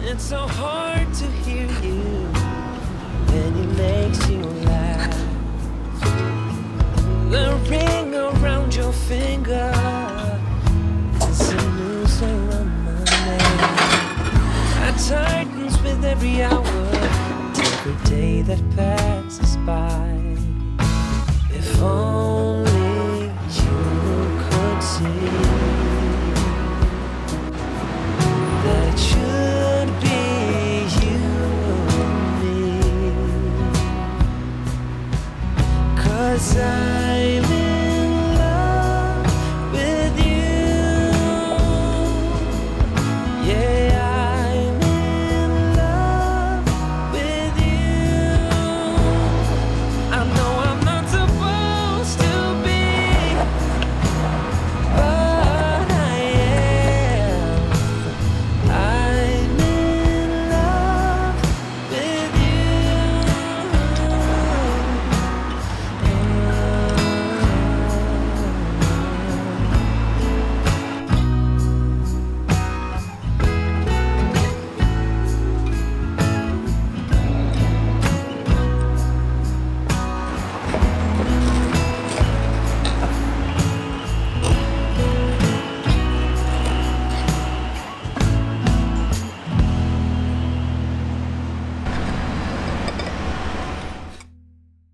It's so hard to hear you, and it makes you laugh. The ring around your finger is a noose around my neck. It tightens with every hour, every day that passes by. If only you could see that it should be you and me, 'cause I